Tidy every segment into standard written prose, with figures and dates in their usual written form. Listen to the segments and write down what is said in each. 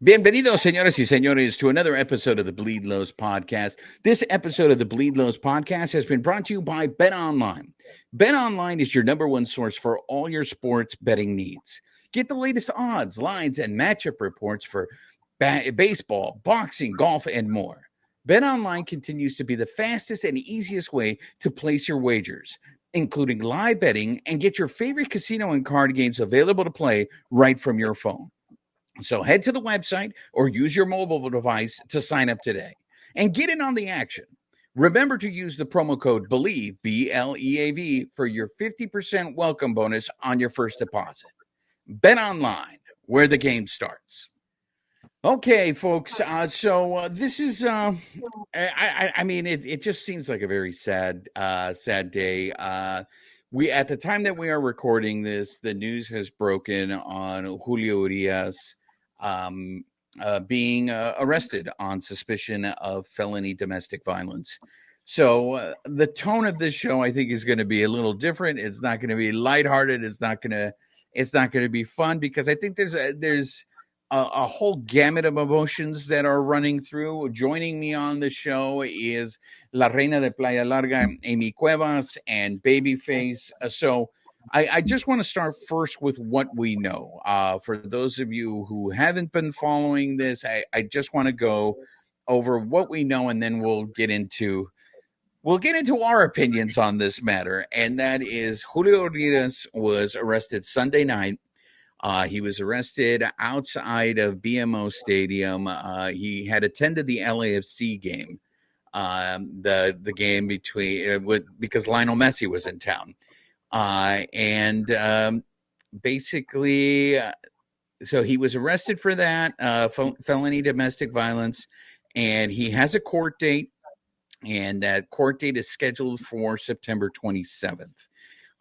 Bienvenidos, señoras y señores, to another episode of the Bleed Lows podcast. This episode of the Bleed Lows podcast has been brought to you by BetOnline. BetOnline is your number one source for all your sports betting needs. Get the latest odds, lines, and matchup reports for baseball, boxing, golf, and more. BetOnline continues to be the fastest and easiest way to place your wagers, including live betting, and get your favorite casino and card games available to play right from your phone. So head to the website or use your mobile device to sign up today and get in on the action. Remember to use the promo code BELIEVE, BLEAV, for your 50% welcome bonus on your first deposit. Bet online, where the game starts. Okay, folks. This is, I mean, it just seems like a very sad day. We at the time that we are recording this, the news has broken on Julio Urías being arrested on suspicion of felony domestic violence. So the tone of this show, I think, is going to be a little different. It's not going to be lighthearted. It's not going to be fun, because I think there's a whole gamut of emotions that are running through. Joining me on the show is La Reina de Playa Larga, Amy Cuevas, and Babyface. So I just want to start first with what we know. For those of you who haven't been following this, I just want to go over what we know, and then we'll get into our opinions on this matter. And that is, Julio Urías was arrested Sunday night. He was arrested outside of BMO Stadium. He had attended the LAFC game, the game because Lionel Messi was in town. Basically, so he was arrested for that, felony domestic violence, and he has a court date, and that court date is scheduled for September 27th.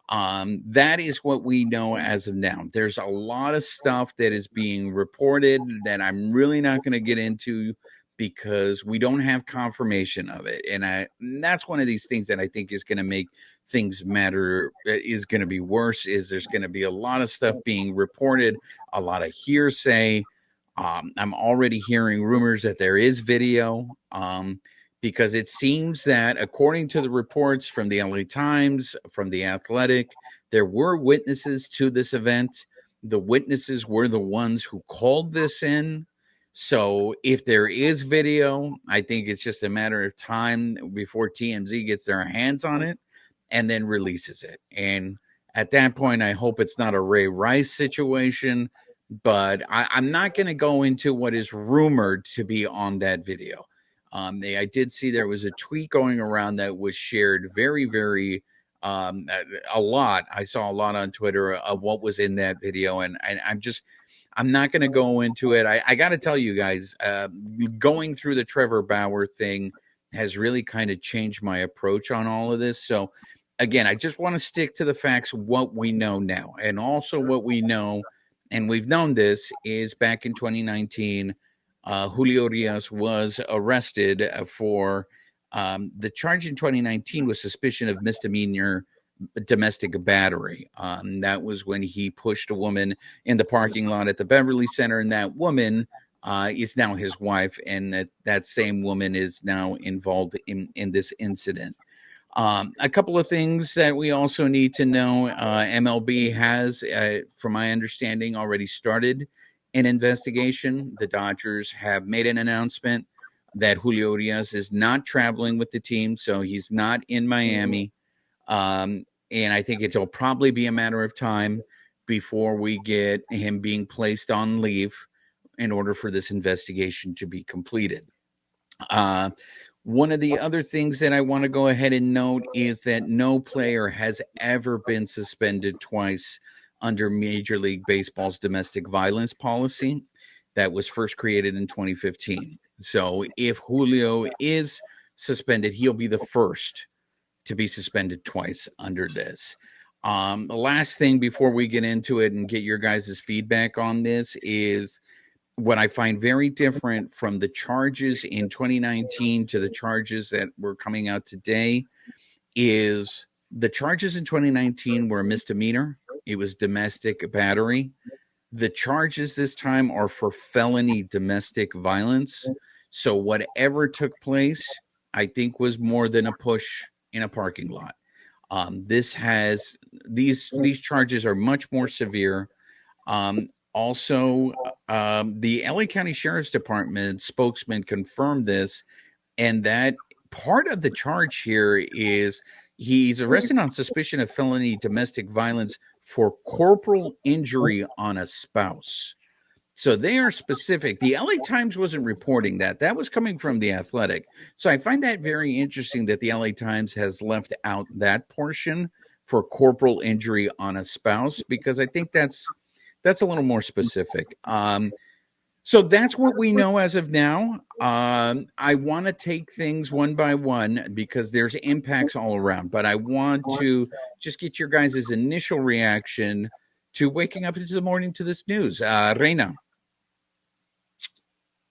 That is what we know as of now. There's a lot of stuff that is being reported that I'm really not going to get into, because we don't have confirmation of it. And that's one of these things that I think is going to make things matter, is going to be worse, is there's going to be a lot of stuff being reported, a lot of hearsay. I'm already hearing rumors that there is video, because it seems that, according to the reports from the LA Times, from the Athletic, there were witnesses to this event. The witnesses were the ones who called this in. So if there is video, I think it's just a matter of time before TMZ gets their hands on it and then releases it. And at that point, I hope it's not a Ray Rice situation, but I'm not going to go into what is rumored to be on that video. I did see there was a tweet going around that was shared very, very a lot. I saw a lot on Twitter of what was in that video, and I'm not going to go into it. I got to tell you guys, going through the Trevor Bauer thing has really kind of changed my approach on all of this. So, again, I just want to stick to the facts, what we know now. And also what we know, and we've known this, is back in 2019, Julio Urías was arrested for the charge in 2019 was suspicion of misdemeanor domestic battery. That was when he pushed a woman in the parking lot at the Beverly Center, and that woman is now his wife, and that same woman is now involved in this incident. A couple of things that we also need to know. MLB has, from my understanding, already started an investigation. The Dodgers have made an announcement that Julio Urías is not traveling with the team, so he's not in Miami. And I think it'll probably be a matter of time before we get him being placed on leave in order for this investigation to be completed. One of the other things that I want to go ahead and note is that no player has ever been suspended twice under Major League Baseball's domestic violence policy that was first created in 2015. So if Julio is suspended, he'll be the first to be suspended twice under this. The last thing before we get into it and get your guys' feedback on this is what I find very different from the charges in 2019 to the charges that were coming out today is the charges in 2019 were a misdemeanor. It was domestic battery. The charges this time are for felony domestic violence. So whatever took place, I think was more than a push in a parking lot. This has these charges are much more severe. Also, the LA County Sheriff's Department spokesman confirmed this, and that part of the charge here is he's arrested on suspicion of felony domestic violence for corporal injury on a spouse. So they are specific. The LA Times wasn't reporting that. That was coming from The Athletic. So I find that very interesting that the LA Times has left out that portion for corporal injury on a spouse, because I think that's a little more specific. So that's what we know as of now. I want to take things one by one because there's impacts all around, but I want to just get your guys' initial reaction to waking up into the morning to this news. Reina.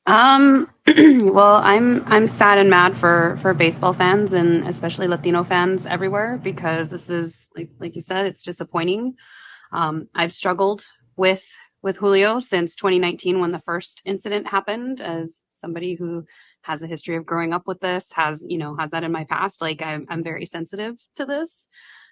Well, I'm sad and mad for baseball fans and especially Latino fans everywhere, because this is like you said, it's disappointing. I've struggled with Julio since 2019 when the first incident happened, as somebody who has a history of growing up with this, has that in my past. Like I'm very sensitive to this.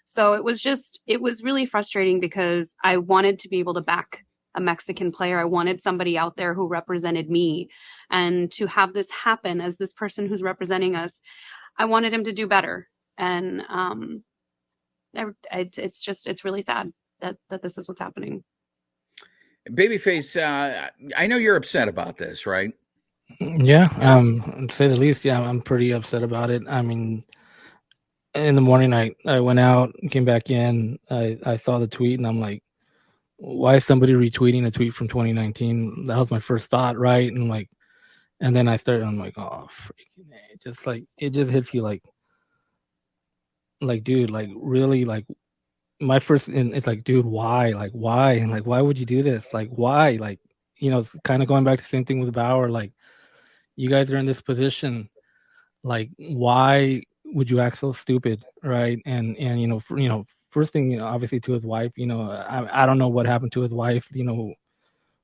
So it was really frustrating because I wanted to be able to back a Mexican player. I wanted somebody out there who represented me, and to have this happen as this person who's representing us, I wanted him to do better. And it's really sad that this is what's happening. Babyface, I know you're upset about this, right? Yeah, to say the least. Yeah, I'm pretty upset about it. I mean, in the morning, I went out, came back in, I saw the tweet, and I'm like, why is somebody retweeting a tweet from 2019? That was my first thought, right? And then I'm like, oh, freaking A. It just hits you like, dude, like, really, like, my first, and it's like, dude, why? Like, why? And like, why would you do this? Like, why? Like, it's kind of going back to the same thing with Bauer. Like, you guys are in this position. Like, why would you act so stupid, right? And first thing, obviously to his wife, I don't know what happened to his wife.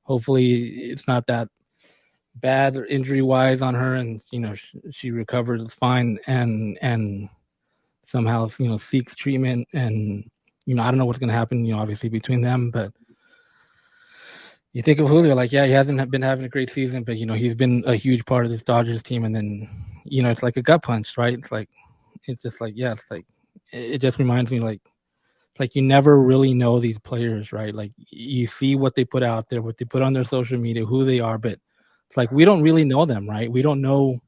Hopefully it's not that bad injury wise on her, and she recovers fine and somehow seeks treatment, and I don't know what's going to happen, obviously between them. But you think of Julio, like, yeah, he hasn't been having a great season, but he's been a huge part of this Dodgers team. And then it's like a gut punch, right? It's just like, yeah, it's like, it just reminds me, like you never really know these players, right? Like, you see what they put out there, what they put on their social media, who they are, but it's like, we don't really know them, right? We don't know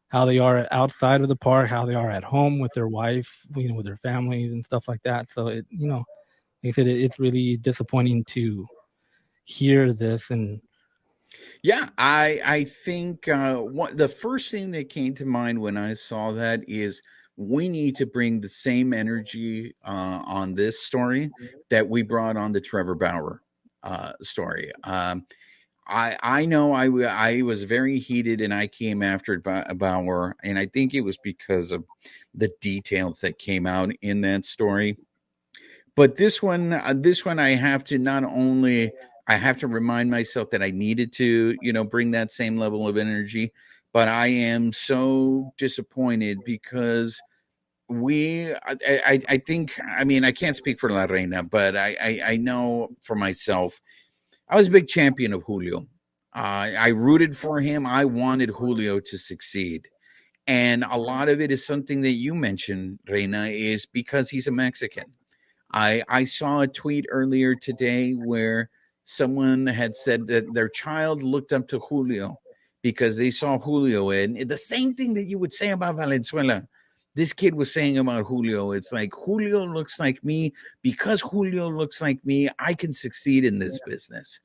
how they are outside of the park, how they are at home with their wife, with their families and stuff like that. So it, like I said, it's really disappointing to hear this. And yeah, I think the first thing that came to mind when I saw that is we need to bring the same energy on this story that we brought on the Trevor Bauer story. I know I was very heated and I came after Bauer, and I think it was because of the details that came out in that story. But this one, I have to not only I have to remind myself that I needed to, bring that same level of energy, but I am so disappointed because I think, I mean, I can't speak for La Reina, but I know for myself, I was a big champion of Julio. I rooted for him. I wanted Julio to succeed. And a lot of it is something that you mentioned, Reina, is because he's a Mexican. I saw a tweet earlier today where someone had said that their child looked up to Julio because they saw Julio. And the same thing that you would say about Valenzuela, this kid was saying about Julio. It's like, Julio looks like me. Because Julio looks like me, I can succeed in this business.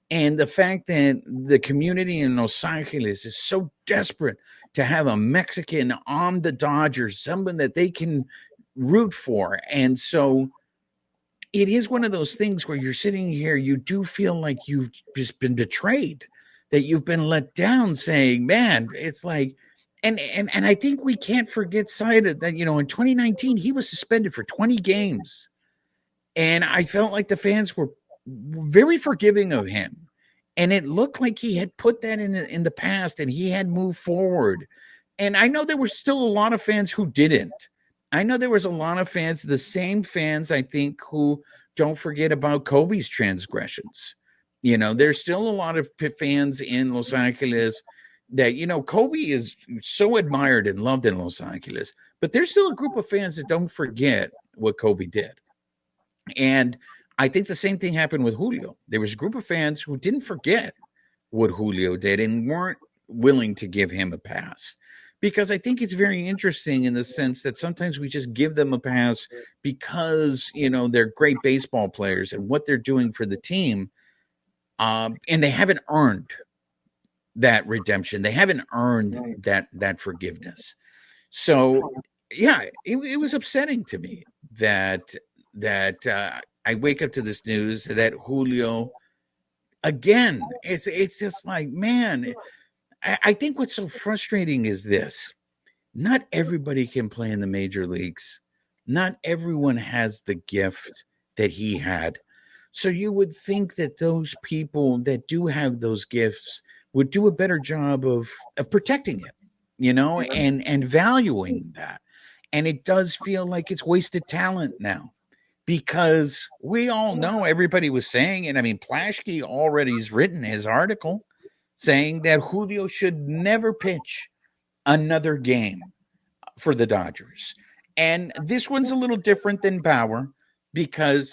And the fact that the community in Los Angeles is so desperate to have a Mexican on the Dodgers, someone that they can root for. And so it is one of those things where you're sitting here, you do feel like you've just been betrayed, that you've been let down, saying, man, it's like, and I think we can't forget sight of that, in 2019, he was suspended for 20 games. And I felt like the fans were very forgiving of him. And it looked like he had put that in the past and he had moved forward. And I know there were still a lot of fans who didn't. I know there was a lot of fans, the same fans, I think, who don't forget about Kobe's transgressions. There's still a lot of fans in Los Angeles that, Kobe is so admired and loved in Los Angeles, but there's still a group of fans that don't forget what Kobe did. And I think the same thing happened with Julio. There was a group of fans who didn't forget what Julio did and weren't willing to give him a pass. Because I think it's very interesting in the sense that sometimes we just give them a pass because, they're great baseball players and what they're doing for the team. And they haven't earned that redemption. They haven't earned that forgiveness. So, yeah, it was upsetting to me that I wake up to this news that Julio, again, it's just like, man, I think what's so frustrating is this. Not everybody can play in the major leagues. Not everyone has the gift that he had. So you would think that those people that do have those gifts would do a better job of protecting it, and valuing that. And it does feel like it's wasted talent now. Because we all know, everybody was saying, and I mean, Plaschke already's written his article saying that Julio should never pitch another game for the Dodgers. And this one's a little different than Bauer because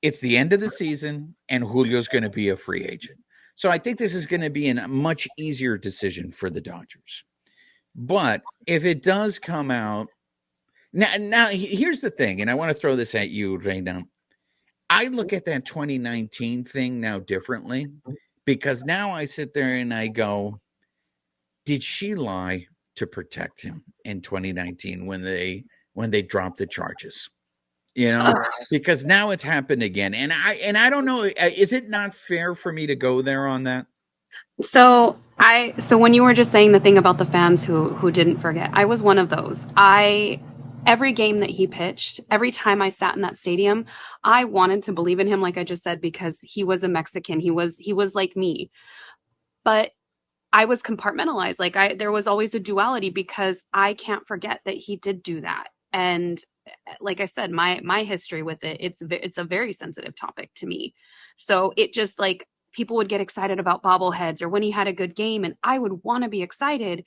it's the end of the season and Julio's going to be a free agent. So I think this is going to be a much easier decision for the Dodgers. But if it does come out, now here's the thing, and I want to throw this at you, Reina. I look at that 2019 thing now differently because now I sit there and I go, did she lie to protect him in 2019 when they dropped the charges? Because now it's happened again. And I don't know, is it not fair for me to go there on that? So when you were just saying the thing about the fans who didn't forget, I was one of those. Every game that he pitched, every time I sat in that stadium, I wanted to believe in him, like I just said, because he was a Mexican. He was like me. But I was compartmentalized. There was always a duality because I can't forget that he did do that. And like I said, my history with it, it's a very sensitive topic to me. So it just like people would get excited about bobbleheads or when he had a good game, and I would want to be excited.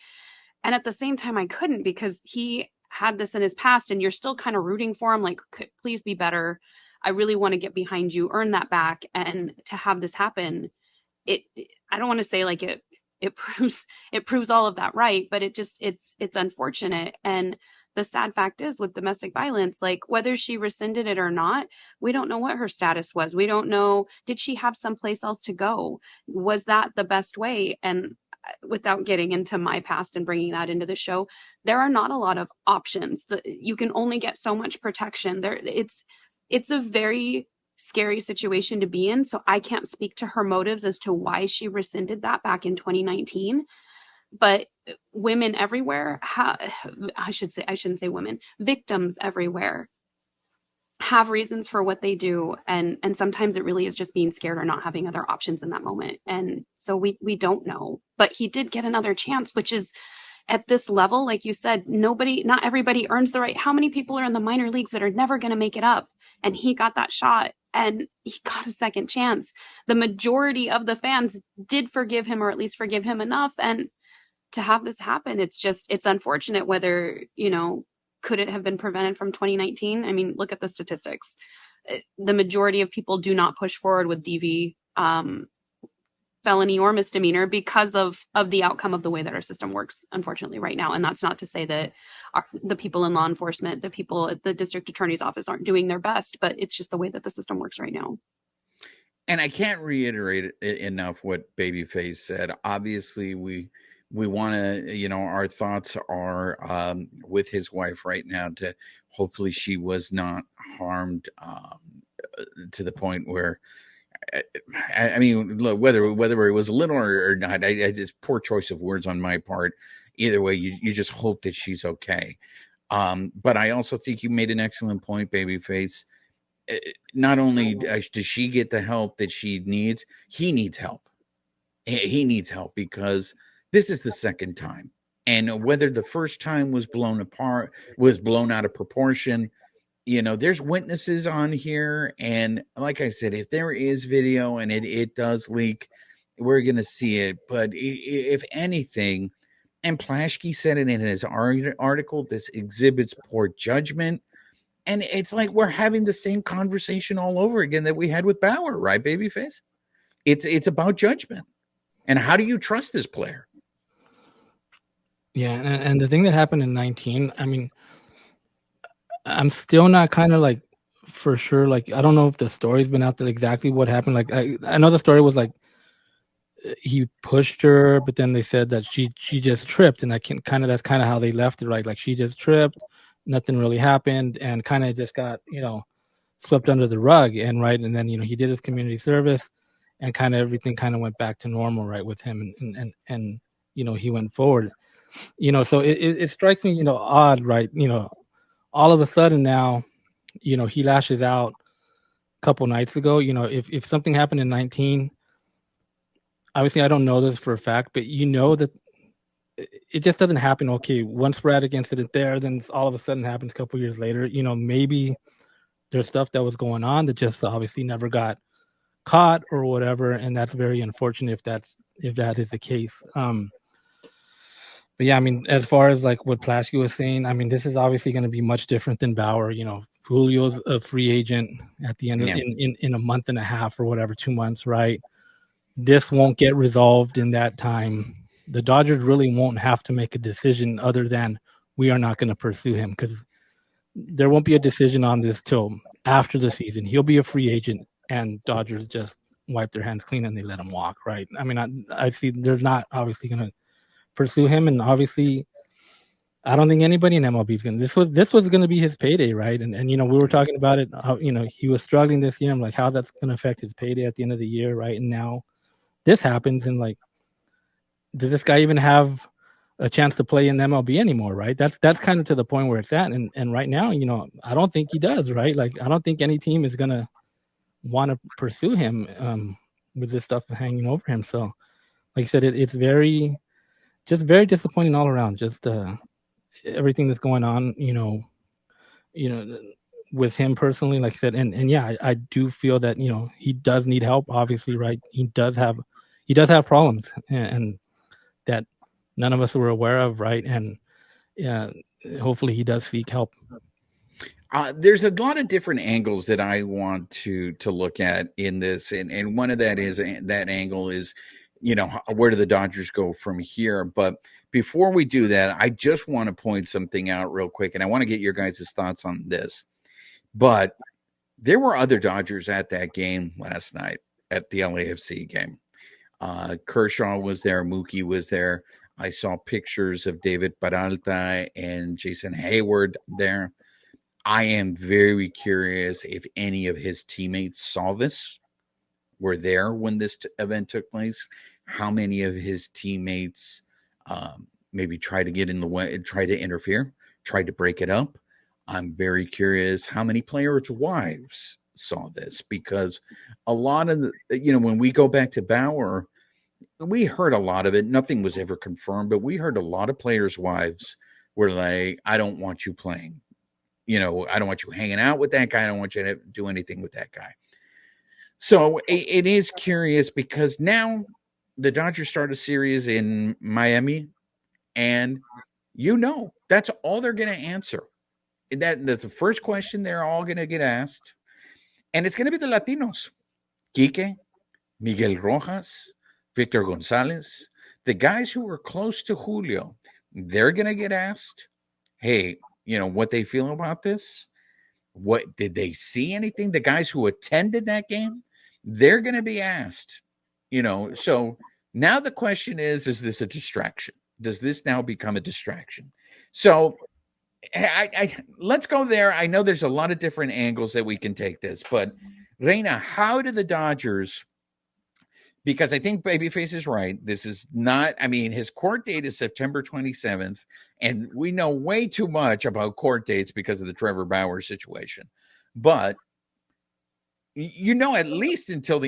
And at the same time, I couldn't because he had this in his past and you're still kind of rooting for him. Like, please be better. I really want to get behind you, earn that back. And to have this happen, I don't want to say like it proves all of that right, but it's unfortunate. And the sad fact is with domestic violence, like whether she rescinded it or not, we don't know what her status was. We don't know, did she have someplace else to go? Was that the best way? And without getting into my past and bringing that into the show, there are not a lot of options. You can only get so much protection. It's a very scary situation to be in. So I can't speak to her motives as to why she rescinded that back in 2019. But women everywhere, I shouldn't say women, victims everywhere have reasons for what they do. And sometimes it really is just being scared or not having other options in that moment. And so we don't know, but he did get another chance, which is at this level, like you said, not everybody earns the right. How many people are in the minor leagues that are never going to make it up? And he got that shot and he got a second chance. The majority of the fans did forgive him, or at least forgive him enough. And to have this happen, it's unfortunate. Whether, could it have been prevented from 2019? I mean, look at the statistics. The majority of people do not push forward with DV, felony or misdemeanor because of the outcome of the way that our system works, unfortunately, right now. And that's not to say that the people in law enforcement, the people at the district attorney's office aren't doing their best, but it's just the way that the system works right now. And I can't reiterate enough what Babyface said. Obviously, we want to, our thoughts are with his wife right now to hopefully she was not harmed to the point where, I mean, look, whether it was little or not, I just poor choice of words on my part. Either way, you just hope that she's okay. But I also think you made an excellent point, Babyface. not only does she get the help that she needs, he needs help. He needs help because this is the second time. And whether the first time was blown out of proportion, there's witnesses on here. And like I said, if there is video and it does leak, we're going to see it. But if anything, and Plaschke said it in his article, this exhibits poor judgment. And it's like we're having the same conversation all over again that we had with Bauer, right, Babyface? It's about judgment. And how do you trust this player? Yeah, and the thing that happened in 19, I mean, I'm still not kind of like for sure. Like, I don't know if the story's been out there exactly what happened. Like, I know the story was like he pushed her, but then they said that she just tripped, and that's kind of how they left it, right? Like she just tripped, nothing really happened, and kind of just got swept under the rug, and right, and then he did his community service, and kind of everything kind of went back to normal, right, with him, and he went forward, so it strikes me odd, right, all of a sudden now, he lashes out a couple nights ago. If something happened in 19, obviously I don't know this for a fact, but that it just doesn't happen. Okay, one sporadic incident there, then all of a sudden happens a couple years later. Maybe there's stuff that was going on that just obviously never got caught or whatever, and that's very unfortunate if that is the case. But yeah, I mean, as far as like what Plaschke was saying, I mean, this is obviously going to be much different than Bauer. Julio's a free agent at the end of in a month and a half or whatever, 2 months, right? This won't get resolved in that time. The Dodgers really won't have to make a decision other than we are not going to pursue him, because there won't be a decision on this till after the season. He'll be a free agent, and Dodgers just wipe their hands clean and they let him walk, right? I mean, I see they're not obviously going to pursue him, and obviously I don't think anybody in MLB is going to. This was going to be his payday, right? And we were talking about it. How, he was struggling this year. I'm like, how that's going to affect his payday at the end of the year, right? And now this happens, and like, does this guy even have a chance to play in MLB anymore, right? That's kind of to the point where it's at, and right now, I don't think he does, right? Like, I don't think any team is gonna want to pursue him with this stuff hanging over him. So, like I said, it's very disappointing all around. Just everything that's going on, with him personally, like I said, and yeah, I do feel that he does need help. Obviously, right? He does have problems, and that none of us were aware of, right? And hopefully he does seek help. There's a lot of different angles that I want to look at in this, and one of that angle is, where do the Dodgers go from here? But before we do that, I just want to point something out real quick, and I want to get your guys' thoughts on this. But there were other Dodgers at that game last night, at the LAFC game. Kershaw was there, Mookie was there. I saw pictures of David Peralta and Jason Hayward there. I am very curious if any of his teammates saw this, were there when this event took place. How many of his teammates maybe tried to get in the way, tried to interfere, tried to break it up. I'm very curious how many players' wives saw this, because a lot of when we go back to Bauer, we heard a lot of it. Nothing was ever confirmed, but we heard a lot of players' wives were like, I don't want you playing. I don't want you hanging out with that guy. I don't want you to do anything with that guy. So it is curious, because now the Dodgers start a series in Miami, and that's all they're going to answer. That's the first question they're all going to get asked. And it's going to be the Latinos. Quique, Miguel Rojas, Victor Gonzalez, the guys who were close to Julio, they're going to get asked, hey, what they feel about this? What did they see anything? The guys who attended that game, they're going to be asked, so now the question is this a distraction? Does this now become a distraction? So let's go there. I know there's a lot of different angles that we can take this, but Reina, how do the Dodgers, because I think Babyface is right. This is not, his court date is September 27th, and we know way too much about court dates because of the Trevor Bauer situation. But at least until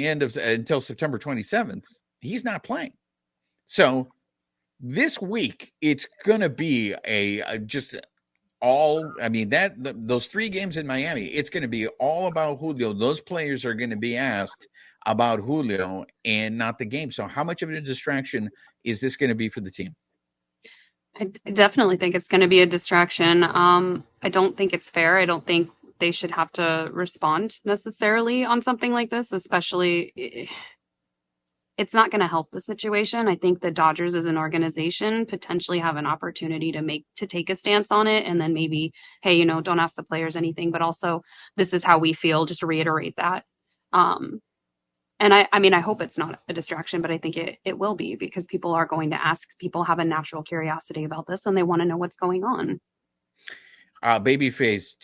September 27th, he's not playing. So this week it's going to be those 3 games in Miami, it's going to be all about Julio. Those players are going to be asked about Julio and not the game. So how much of a distraction is this going to be for the team? I definitely think it's going to be a distraction. I don't think it's fair. I don't think they should have to respond necessarily on something like this, especially it's not going to help the situation. I think the Dodgers as an organization potentially have an opportunity to take a stance on it. And then maybe, hey, don't ask the players anything, but also this is how we feel, just to reiterate that. And I hope it's not a distraction, but I think it will be, because people are going to ask. People have a natural curiosity about this and they want to know what's going on. Babyface,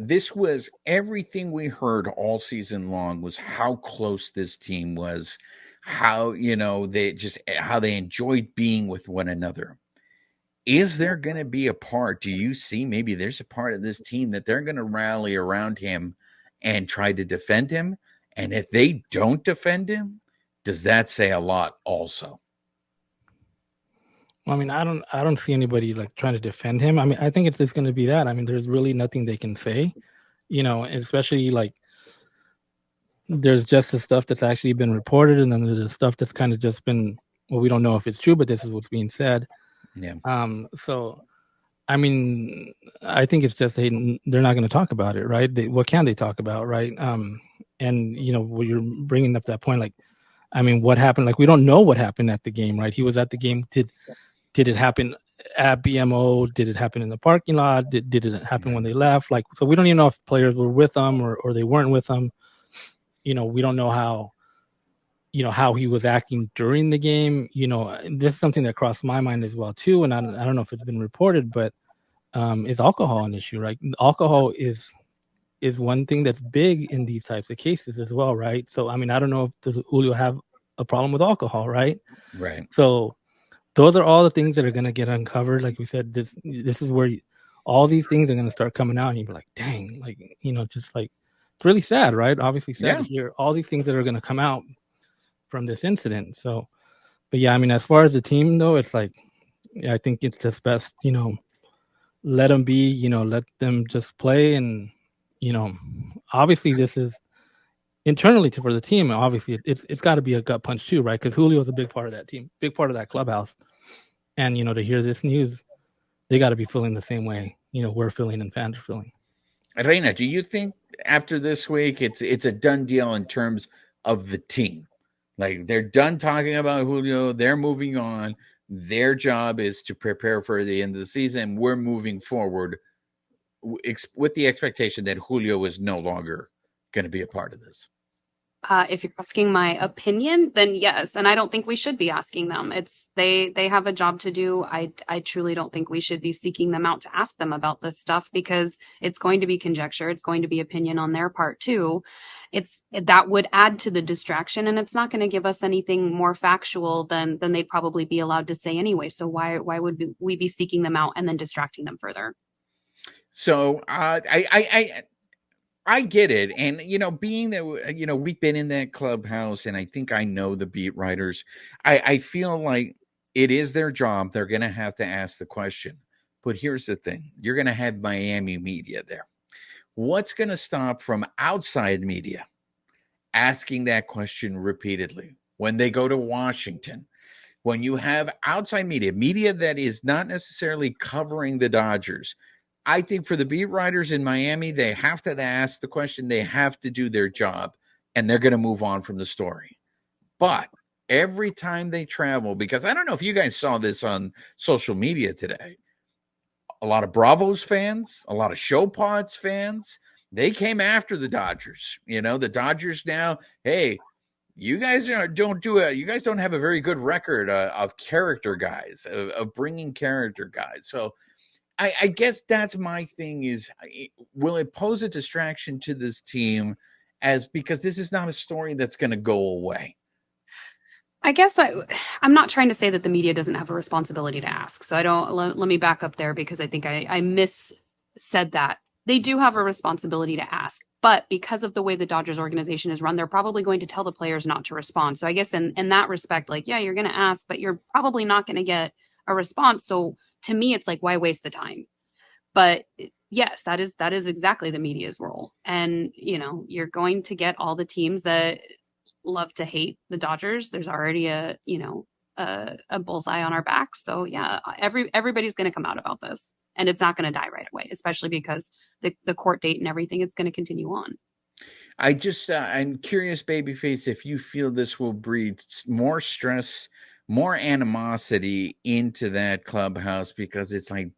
this was everything we heard all season long, was how close this team was, how they enjoyed being with one another. Is there going to be a part, do you see maybe there's a part of this team that they're going to rally around him and try to defend him? And if they don't defend him, does that say a lot also? Well, I don't see anybody like trying to defend him. I think it's just going to be that. There's really nothing they can say, especially like there's just the stuff that's actually been reported, and then there's the stuff that's kind of just been, well, we don't know if it's true, but this is what's being said. Yeah. So, I think it's just they're not going to talk about it, right? What can they talk about, right? And when you're bringing up that point, like, what happened? Like, we don't know what happened at the game, right? He was at the game. Did it happen at BMO? Did it happen in the parking lot? Did it happen when they left? Like, so we don't even know if players were with them or they weren't with them. We don't know how he was acting during the game. This is something that crossed my mind as well too. And I don't know if it's been reported, but is alcohol an issue, right? Alcohol is one thing that's big in these types of cases as well, right? So, I don't know if does Julio have a problem with alcohol, right? Right. So those are all the things that are going to get uncovered. Like we said, this is where all these things are going to start coming out, and you're like, dang, like, just like, it's really sad, right? Obviously sad to hear all these things that are going to come out from this incident. So, but yeah, as far as the team though, it's like, I think it's just best, let them be, let them just play. And, obviously this is internally for the team. Obviously it's got to be a gut punch too, right? Because Julio is a big part of that team, big part of that clubhouse. And, to hear this news, they got to be feeling the same way, we're feeling and fans are feeling. Reina, do you think after this week it's a done deal in terms of the team? Like, they're done talking about Julio, they're moving on. Their job is to prepare for the end of the season. We're moving forward with the expectation that Julio is no longer going to be a part of this. If you're asking my opinion, then yes. And I don't think we should be asking them. They have a job to do. I truly don't think we should be seeking them out to ask them about this stuff, because it's going to be conjecture. It's going to be opinion on their part too. That would add to the distraction, and it's not going to give us anything more factual than they'd probably be allowed to say anyway. So why would we be seeking them out and then distracting them further? So I get it. And, being that, we've been in that clubhouse, and I think I know the beat writers, I feel like it is their job. They're going to have to ask the question. But here's the thing. You're going to have Miami media there. What's going to stop from outside media asking that question repeatedly when they go to Washington? When you have outside media that is not necessarily covering the Dodgers, I think for the beat writers in Miami, they have to ask the question. They have to do their job, and they're going to move on from the story. But every time they travel, because I don't know if you guys saw this on social media today, a lot of Bravos fans, a lot of Show Pods fans, they came after the Dodgers. The Dodgers now, hey, you guys don't have a very good record of character guys, of bringing character guys. So I guess that's my thing is, will it pose a distraction to this team, because this is not a story that's going to go away? I guess I'm not trying to say that the media doesn't have a responsibility to ask. So let me back up there, because I think I said that they do have a responsibility to ask, but because of the way the Dodgers organization is run, they're probably going to tell the players not to respond. So I guess in that respect, like, yeah, you're going to ask, but you're probably not going to get a response. So to me, it's like, why waste the time? But yes, that is exactly the media's role. And, you're going to get all the teams that love to hate the Dodgers. There's already a bullseye on our back. So yeah, everybody's going to come out about this, and it's not going to die right away, especially because the court date and everything, it's going to continue on. I'm curious, Babyface, if you feel this will breed more stress, more animosity into that clubhouse, because it's like,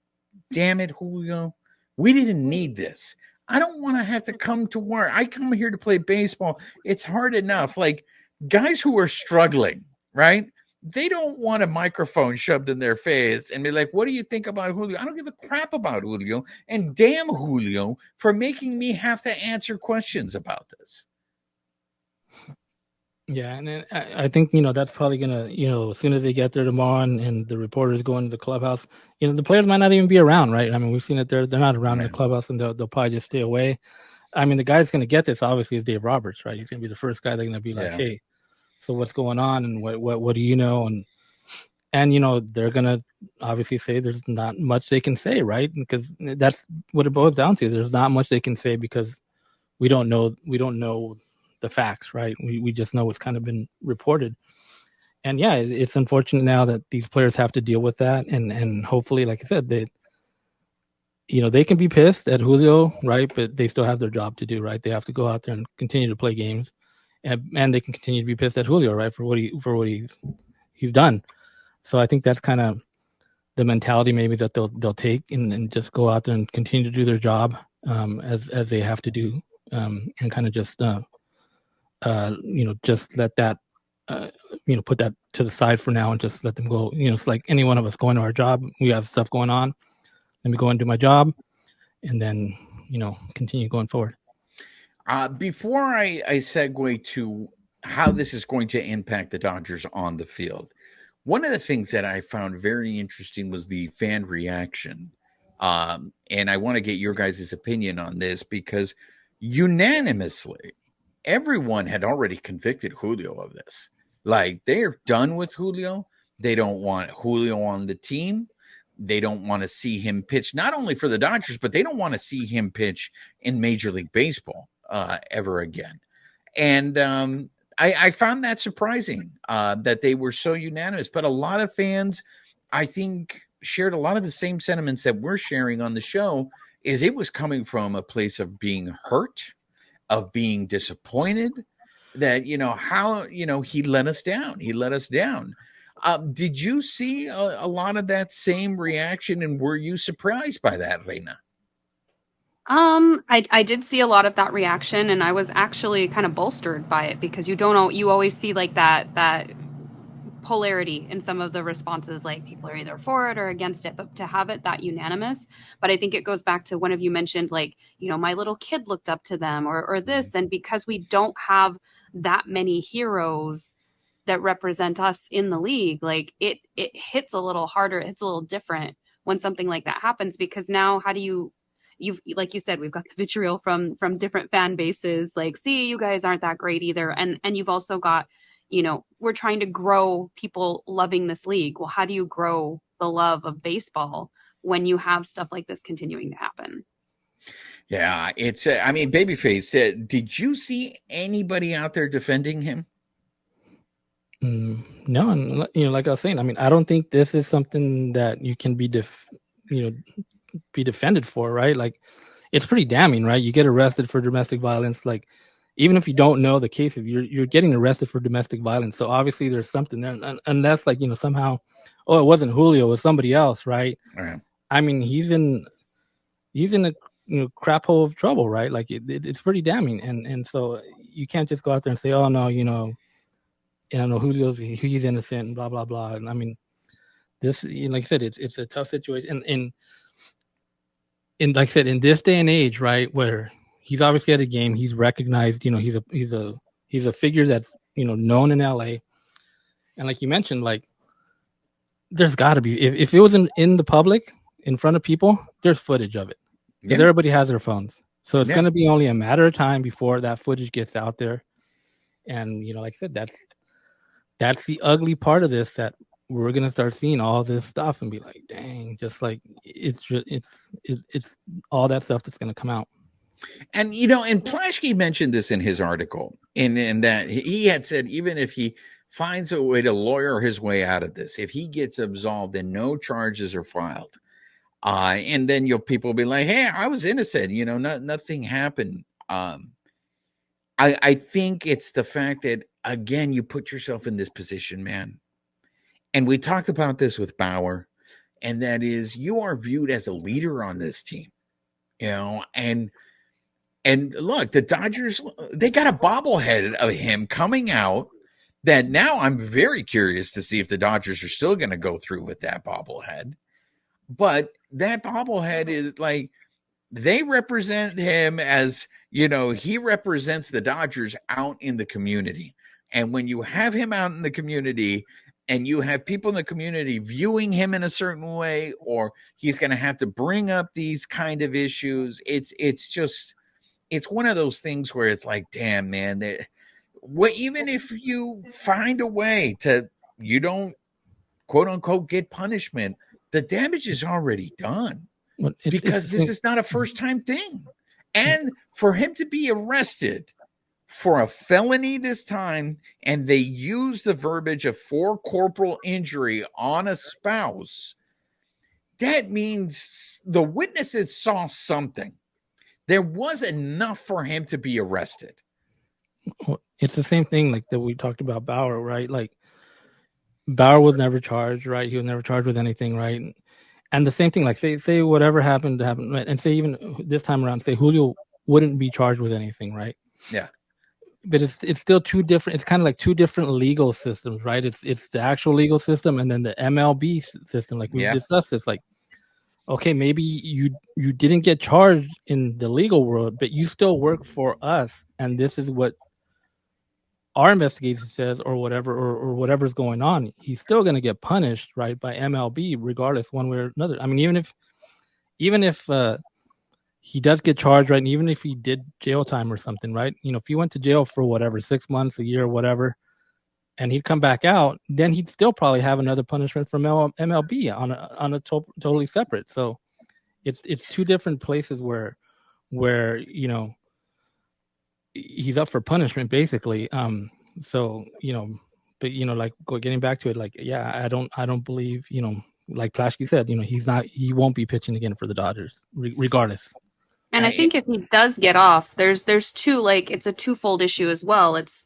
damn it, Julio, we didn't need this. I don't want to have to come to work. I come here to play baseball. It's hard enough. Like, guys who are struggling, right? They don't want a microphone shoved in their face and be like, what do you think about Julio? I don't give a crap about Julio. And damn Julio for making me have to answer questions about this. Yeah, and I think, that's probably going to, as soon as they get there tomorrow and the reporters go into the clubhouse, the players might not even be around, right? I mean, we've seen it. They're not around in the clubhouse, and they'll probably just stay away. I mean, the guy that's going to get this, obviously, is Dave Roberts, right? He's going to be the first guy that's going to be like, hey, so what's going on, and what do you know? And they're going to obviously say there's not much they can say, right? Because that's what it boils down to. There's not much they can say because we don't know the facts, right? We just know what's kind of been reported. And yeah, it's unfortunate now that these players have to deal with that. And hopefully, like I said, they can be pissed at Julio, right? But they still have their job to do, right? They have to go out there and continue to play games. And they can continue to be pissed at Julio, right? For what he's done. So I think that's kind of the mentality maybe that they'll take and just go out there and continue to do their job as they have to do, and kind of just just let that put that to the side for now and just let them go. It's like any one of us going to our job. We have stuff going on. Let me go and do my job, and then continue going forward. Before I segue to how this is going to impact the Dodgers on the field, one of the things that I found very interesting was the fan reaction. And I want to get your guys' opinion on this, because unanimously, everyone had already convicted Julio of this. Like, they're done with Julio. They don't want Julio on the team. They don't want to see him pitch, not only for the Dodgers, but they don't want to see him pitch in Major League Baseball ever again. And I found that surprising that they were so unanimous. But a lot of fans, I think, shared a lot of the same sentiments that we're sharing on the show. Is it was coming from a place of being hurt, of being disappointed that, how, he let us down. He let us down. Did you see a lot of that same reaction, and were you surprised by that, Reina? I did see a lot of that reaction, and I was actually kind of bolstered by it, because you always see like that polarity in some of the responses, like people are either for it or against it, but to have it that unanimous. But I think it goes back to one of you mentioned, like, my little kid looked up to them or this, and because we don't have that many heroes that represent us in the league, like it hits a little harder, it's a little different when something like that happens, because now how do you've, like you said, we've got the vitriol from different fan bases, like, see, you guys aren't that great either. And you've also got, we're trying to grow people loving this league. Well, how do you grow the love of baseball when you have stuff like this continuing to happen? Yeah, it's, Babyface, did you see anybody out there defending him? No, and like I was saying, I don't think this is something that you can be defended for, right? Like, it's pretty damning, right? You get arrested for domestic violence. Like, even if you don't know the cases, you're getting arrested for domestic violence. So obviously there's something there, unless like, somehow, it wasn't Julio, it was somebody else, right? Right. He's in a crap hole of trouble, right? Like it's pretty damning, and so you can't just go out there and say, oh no, he's innocent and blah blah blah. And this, like I said, it's a tough situation, and like I said, in this day and age, right, where he's obviously at a game, he's recognized, he's a figure that's known in LA, and like you mentioned, like there's got to be, if it wasn't in the public, in front of people, there's footage of it. because everybody has their phones. So it's Yeah. going to be only a matter of time before that footage gets out there. And, like I said, that's the ugly part of this, that we're going to start seeing all this stuff and be like, dang, just like it's all that stuff that's going to come out. And, and Plashke mentioned this in his article, in that he had said, even if he finds a way to lawyer his way out of this, if he gets absolved and no charges are filed, and then people will be like, hey, I was innocent, nothing happened. I think it's the fact that, again, you put yourself in this position, man. And we talked about this with Bauer, and that is, you are viewed as a leader on this team, and look, the Dodgers, they got a bobblehead of him coming out that now I'm very curious to see if the Dodgers are still going to go through with that bobblehead. But that bobblehead is like, they represent him as, he represents the Dodgers out in the community. And when you have him out in the community and you have people in the community viewing him in a certain way, or he's going to have to bring up these kind of issues, it's one of those things where it's like, damn, man, even if you find a way to, you don't quote unquote get punishment, the damage is already done. Because this is not a first time thing. And for him to be arrested for a felony this time, and they use the verbiage of for corporal injury on a spouse, that means the witnesses saw something. There was enough for him to be arrested. It's the same thing like that we talked about Bauer, right? Like, Bauer was never charged, right? He was never charged with anything, right? And the same thing, like say whatever happened to happen, and say even this time around, say Julio wouldn't be charged with anything, right? Yeah. But it's still two different. It's kind of like two different legal systems, right? It's the actual legal system and then the MLB system. Like we discussed this, like, okay, maybe you didn't get charged in the legal world, but you still work for us, and this is what our investigation says, or whatever, or whatever's going on. He's still going to get punished, right, by MLB, regardless, one way or another. I mean, even if he does get charged, right, and even if he did jail time or something, right, if he went to jail for whatever, 6 months, a year, whatever, and he'd come back out, then he'd still probably have another punishment from MLB on a totally separate. So it's two different places where he's up for punishment, basically. So but like getting back to it, like, yeah, I don't believe, like Plashke said, he won't be pitching again for the Dodgers regardless. And I think if he does get off, there's two, like, it's a twofold issue as well. It's,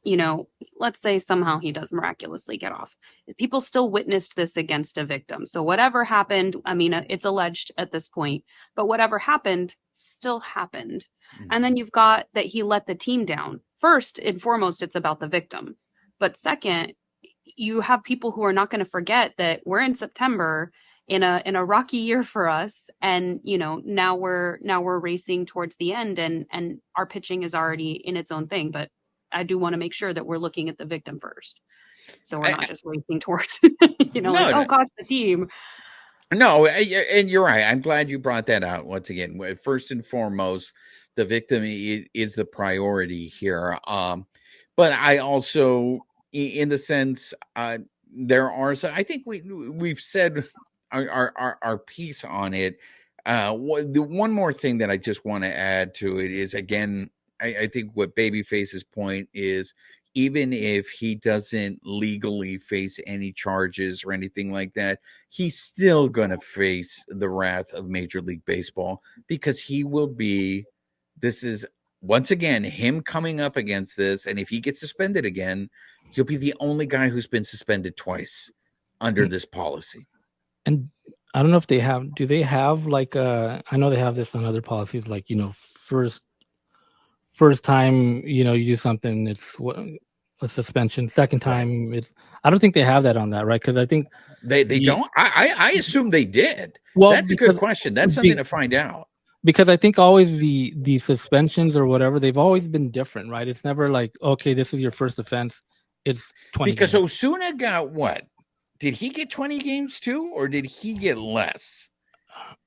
let's say somehow he does miraculously get off. People still witnessed this against a victim. So whatever happened, I mean, it's alleged at this point, but whatever happened still happened. Mm-hmm. And then you've got that he let the team down. First and foremost, it's about the victim. But second, you have people who are not going to forget that we're in September in a rocky year for us, and now we're racing towards the end, and our pitching is already in its own thing. But I do want to make sure that we're looking at the victim first, so we're not just racing towards oh gosh, the team. No, and you're right. I'm glad you brought that out once again. First and foremost, the victim is the priority here. But I also, in the sense, there are. So I think we've said our piece on it. The one more thing that I just want to add to it is, again, I think what Babyface's point is, even if he doesn't legally face any charges or anything like that, he's still going to face the wrath of Major League Baseball, because he will be, this is once again him coming up against this. And if he gets suspended again, he'll be the only guy who's been suspended twice under this policy. And I don't know if do they have like I know they have this on other policies, like, first time, you do something, it's a suspension. Second time, right. I don't think they have that on that, right? Because I think they don't. I assume they did. Well, that's a good question. That's something to find out. Because I think always the suspensions or whatever, they've always been different, right? It's never like, okay, this is your first offense, it's 20 because games. Osuna got what? Did he get 20 games too, or did he get less?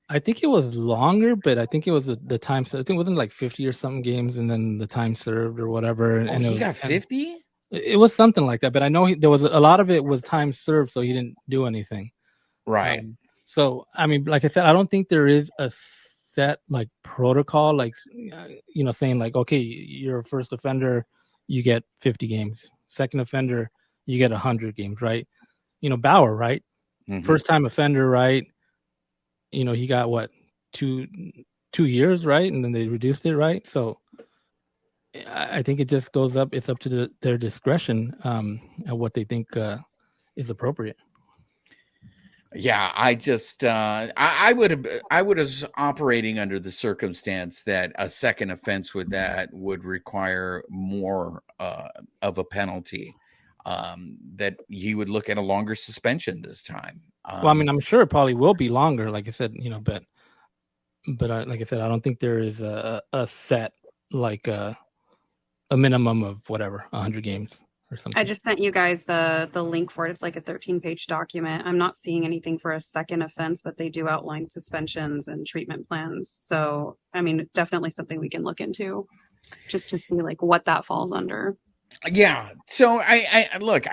I think it was longer, but I think it was the time. I think it wasn't like 50 or something games, and then the time served or whatever. And he got 50. It was something like that. But I know there was a lot of it was time served, so he didn't do anything. Right. So I mean, like I said, I don't think there is a set like protocol, like saying like, okay, you're a first offender, you get 50 games. Second offender, you get 100 games, right? Bauer, right? Mm-hmm. First time offender, right? He got what 2 years, right? And then they reduced it, right? So I think it just goes up. It's up to their discretion at what they think is appropriate. Yeah, I just I would have operating under the circumstance that a second offense with that would require more of a penalty. That he would look at a longer suspension this time. Well, I mean, I'm sure it probably will be longer, like I said, but like I said, I don't think there is a set like a minimum of whatever 100 games or something. I just sent you guys the link for it. It's like a 13-page document. I'm not seeing anything for a second offense, but they do outline suspensions and treatment plans. So, I mean, definitely something we can look into just to see like what that falls under. Yeah. So I look,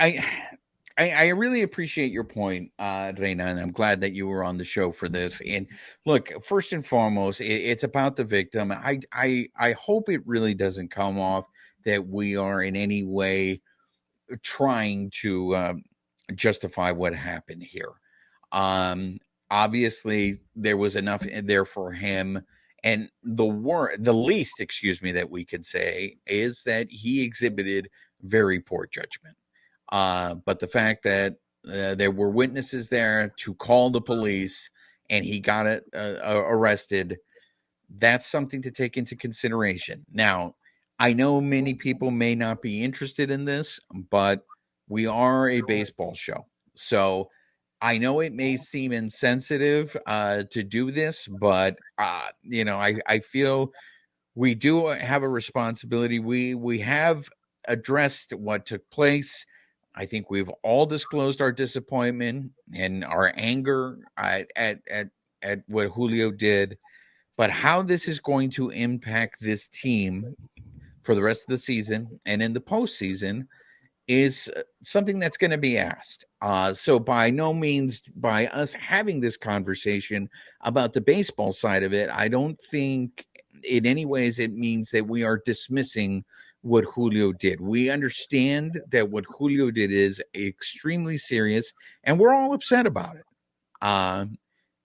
I really appreciate your point, Reina, and I'm glad that you were on the show for this. And look, first and foremost, it's about the victim. I hope it really doesn't come off that we are in any way trying to justify what happened here. Obviously, there was enough in there for him. And the least, that we could say is that he exhibited very poor judgment. But the fact that there were witnesses there to call the police and he got arrested, that's something to take into consideration. Now, I know many people may not be interested in this, but we are a baseball show. So I know it may seem insensitive to do this, but I feel we do have a responsibility. We have addressed what took place. I think we've all disclosed our disappointment and our anger at what Julio did, but how this is going to impact this team for the rest of the season and in the postseason is something that's going to be asked. So by no means, by us having this conversation about the baseball side of it, I don't think in any ways it means that we are dismissing what Julio did. We understand that what Julio did is extremely serious, and we're all upset about it.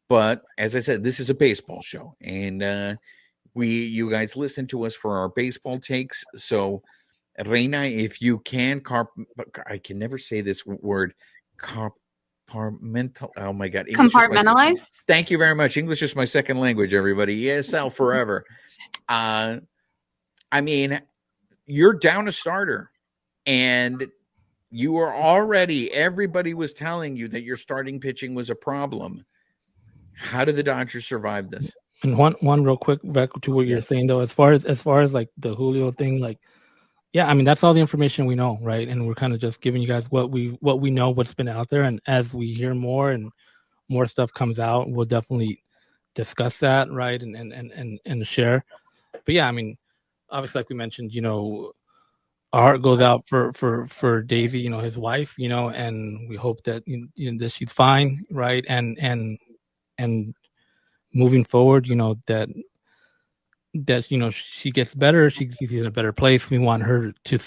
But as I said, this is a baseball show, and you guys listen to us for our baseball takes. So Reina, if you can, I can never say this word, compartmental. Oh my God. Compartmentalize? Thank you very much. English is my second language, everybody. ESL forever. I mean, you're down a starter and you were everybody was telling you that your starting pitching was a problem. How did the Dodgers survive this? And one real quick back to what you're saying though, as far as like the Julio thing, like, yeah, I mean, that's all the information we know, right? And we're kind of just giving you guys what we know, what's been out there. And as we hear more and more stuff comes out, we'll definitely discuss that, right? And share. But yeah, I mean, obviously, like we mentioned, our heart goes out for Daisy, his wife, and we hope that that she's fine, right? And moving forward, that she gets better, she's in a better place. We want her to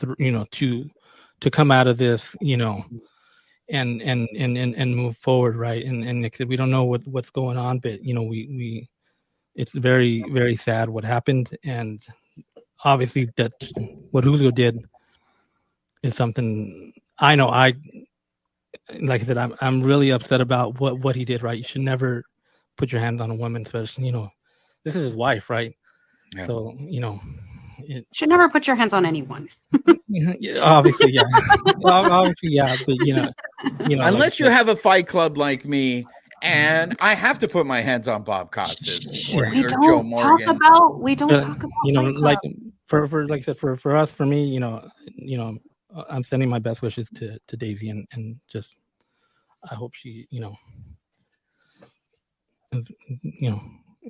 come out of this, and move forward, right? And except we don't know what's going on, but we it's very, very sad what happened, and obviously that what Julio did is something I know. Like I said, I'm really upset about what he did. Right, you should never put your hands on a woman, especially this is his wife, right? Yeah. So should never put your hands on anyone. Obviously, yeah. Obviously, yeah. But unless you have a fight club like me, and I have to put my hands on Bob Costas or Joe Morgan. We don't talk about fight like for like I said, for us, for me, I'm sending my best wishes to Daisy, and just I hope she you know,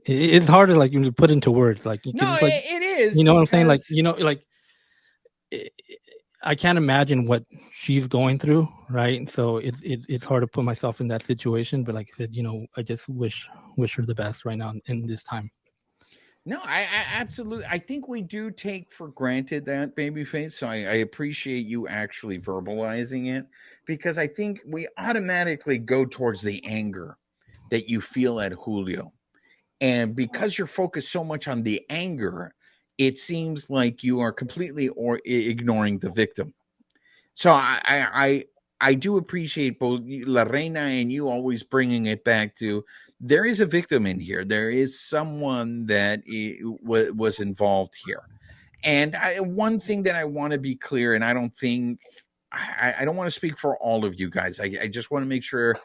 it's hard to like put into words. Like you can No, just like, it is. you know what I'm saying? Like, Because you know, like I can't imagine what she's going through, right? So it's hard to put myself in that situation. But like I said, you know, I just wish her the best right now in this time. no, I absolutely. I think we do take for granted that Babyface. So I appreciate you actually verbalizing it, because I think we automatically go towards the anger that you feel at Julio. And because you're focused so much on the anger, it seems like you are completely or ignoring the victim. So I do appreciate both La Reina and you always bringing it back to there is a victim in here. There is someone that was involved here. And one thing that I want to be clear, and I don't think I don't want to speak for all of you guys. I just want to make sure.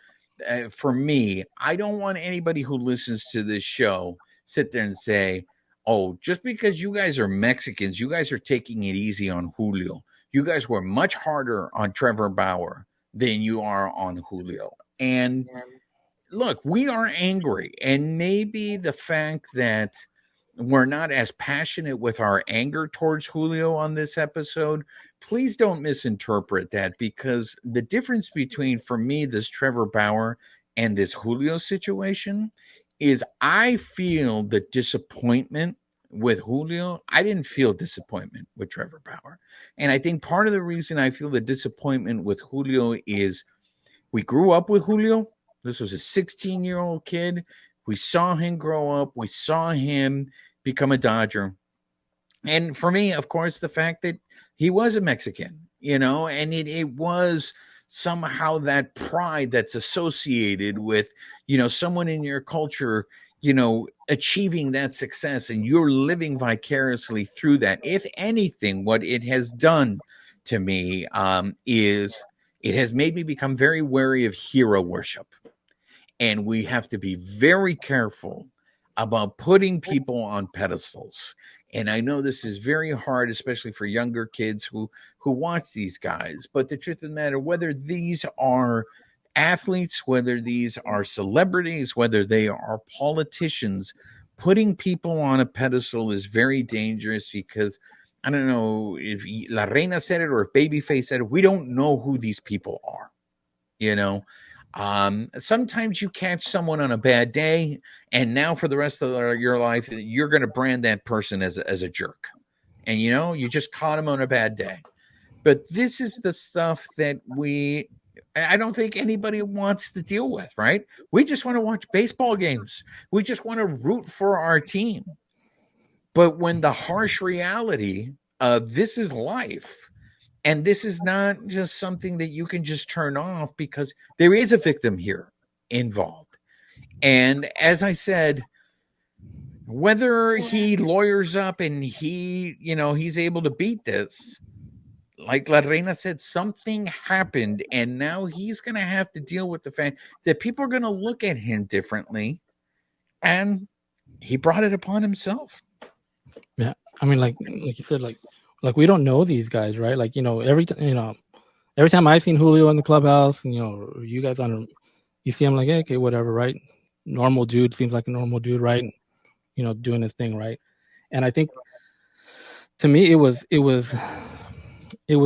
For me, I don't want anybody who listens to this show sit there and say, "Oh, just because you guys are Mexicans, you guys are taking it easy on Julio. You guys were much harder on Trevor Bauer than you are on Julio." And look, we are angry, and maybe the fact that we're not as passionate with our anger towards Julio on this episode, please don't misinterpret that, because the difference between, for me, this Trevor Bauer and this Julio situation is I feel the disappointment with Julio. I didn't feel disappointment with Trevor Bauer. And I think part of the reason I feel the disappointment with Julio is we grew up with Julio. This was a 16-year-old kid. We saw him grow up. We saw him become a Dodger. And for me, of course, the fact that he was a Mexican, you know, and it was somehow that pride that's associated with, you know, someone in your culture, you know, achieving that success, and you're living vicariously through that. If anything, what it has done to me is it has made me become very wary of hero worship. And we have to be very careful about putting people on pedestals. And I know this is very hard, especially for younger kids who watch these guys. But the truth of the matter, whether these are athletes, whether these are celebrities, whether they are politicians, putting people on a pedestal is very dangerous, because I don't know if La Reina said it or if Babyface said it. We don't know who these people are, you know. Sometimes you catch someone on a bad day, and now for the rest of your life, you're going to brand that person as a jerk. And, you know, you just caught him on a bad day. But this is the stuff that I don't think anybody wants to deal with, right? We just want to watch baseball games. We just want to root for our team. But when the harsh reality of this is life, and this is not just something that you can just turn off, because there is a victim here involved. And as I said, whether he lawyers up and he's able to beat this, like La Reina said, something happened, and now he's going to have to deal with the fact that people are going to look at him differently, and he brought it upon himself. Yeah, I mean, like you said, like we don't know these guys, right? Like, you know, every time I've seen Julio in the clubhouse, and, you know, you guys you see him like, hey, okay, whatever, right? Normal dude, seems like a normal dude, right? You know, doing his thing, right? And I think to me, it was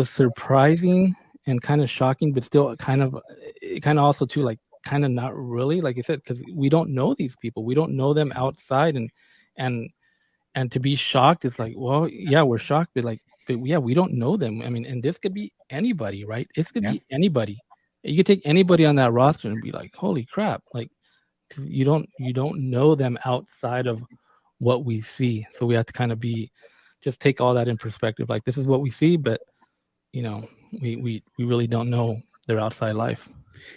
surprising and kind of shocking, but still kind of also too, like, kind of not really, like I said, because we don't know these people, we don't know them outside, and to be shocked, it's like, well, yeah, we're shocked, but yeah, we don't know them. I mean, and this could be anybody, right? This could be anybody. You could take anybody on that roster and be like, holy crap, like, cause you don't know them outside of what we see. So we have to kind of just take all that in perspective. Like, this is what we see, but, you know, we really don't know their outside life.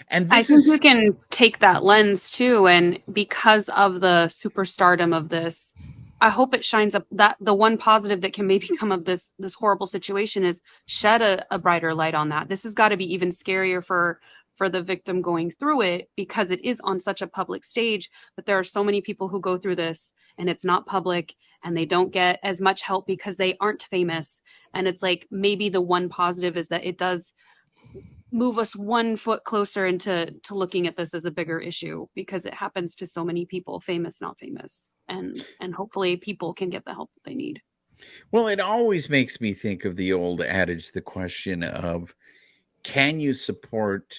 And I think we can take that lens too, and because of the superstardom of this, I hope it shines up that the one positive that can maybe come of this horrible situation is shed a brighter light on that. This has got to be even scarier for the victim going through it, because it is on such a public stage. But there are so many people who go through this and it's not public, and they don't get as much help because they aren't famous. And it's like, maybe the one positive is that it does move us 1 foot closer into looking at this as a bigger issue, because it happens to so many people, famous, not famous, and hopefully people can get the help that they need. Well, it always makes me think of the old adage, the question of, can you support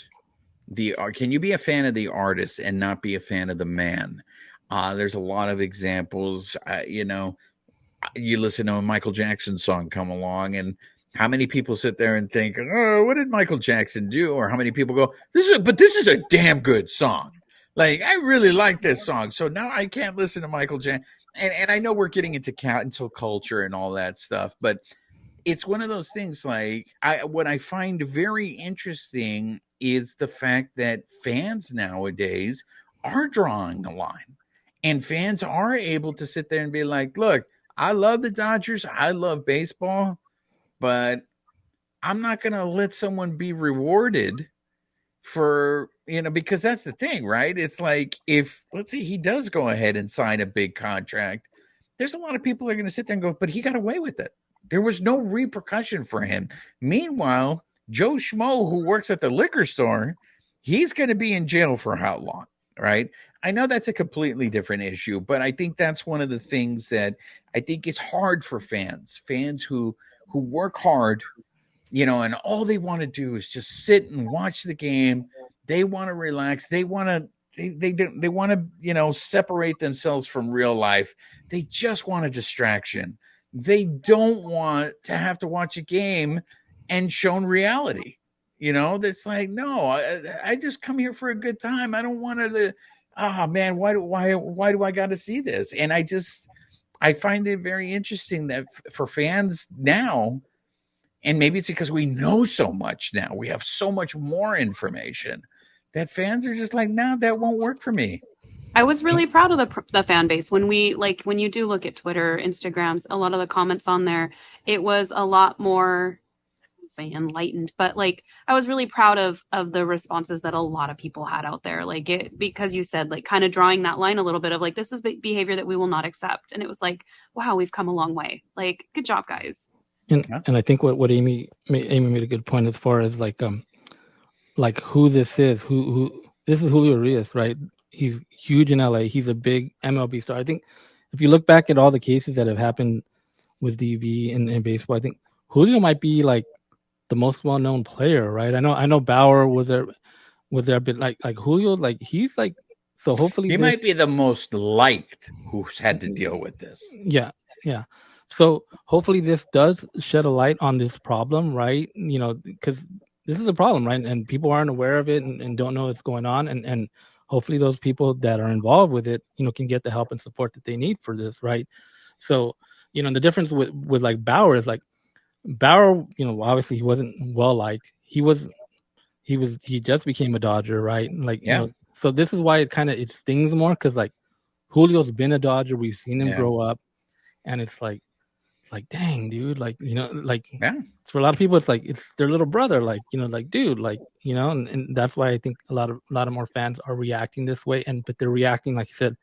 can you be a fan of the artist and not be a fan of the man? There's a lot of examples. You listen to a Michael Jackson song come along, and how many people sit there and think, oh, what did Michael Jackson do? Or how many people go, this is a damn good song. Like, I really like this song, so now I can't listen to Michael Jackson. And I know we're getting into cancel culture and all that stuff, but it's one of those things. Like, what I find very interesting is the fact that fans nowadays are drawing a line, and fans are able to sit there and be like, look, I love the Dodgers, I love baseball, but I'm not going to let someone be rewarded for, because that's the thing, right? It's like, if, let's say, he does go ahead and sign a big contract, there's a lot of people that are going to sit there and go, but he got away with it. There was no repercussion for him. Meanwhile, Joe Schmo, who works at the liquor store, he's going to be in jail for how long, right? I know that's a completely different issue, but I think that's one of the things that I think is hard for fans who work hard, and all they want to do is just sit and watch the game. They want to relax. They want to they want to, separate themselves from real life. They just want a distraction. They don't want to have to watch a game and shown reality. That's like, no, I just come here for a good time. I don't want to, man, why do I got to see this? And I find it very interesting that for fans now, and maybe it's because we know so much now, we have so much more information, that fans are just like, no, that won't work for me. I was really proud of the fan base when when you do look at Twitter, Instagrams, a lot of the comments on there, it was a lot more, say, enlightened, but I was really proud of the responses that a lot of people had out there, because you said, kind of drawing that line a little bit of this is behavior that we will not accept, and it was like, wow, we've come a long way. Good job, guys. And I think what Amy made a good point as far as who this is, who this is. Julio Urías, right? He's huge in LA. He's a big MLB star. I think if you look back at all the cases that have happened with DV in baseball, I think Julio might be the most well-known player, right? I know Bauer was there, but like Julio, he's so hopefully he might be the most liked who's had to deal with this. Yeah. So hopefully this does shed a light on this problem, right? Because this is a problem, right? And people aren't aware of it and don't know what's going on. And hopefully those people that are involved with it, can get the help and support that they need for this, right? So, the difference with Bauer is Bauer, obviously he wasn't well liked. He just became a Dodger, right? So this is why it stings more, because Julio's been a Dodger. We've seen him grow up, and it's dang, dude, for a lot of people, it's their little brother, dude, and that's why I think a lot of more fans are reacting this way, but they're reacting, like you said,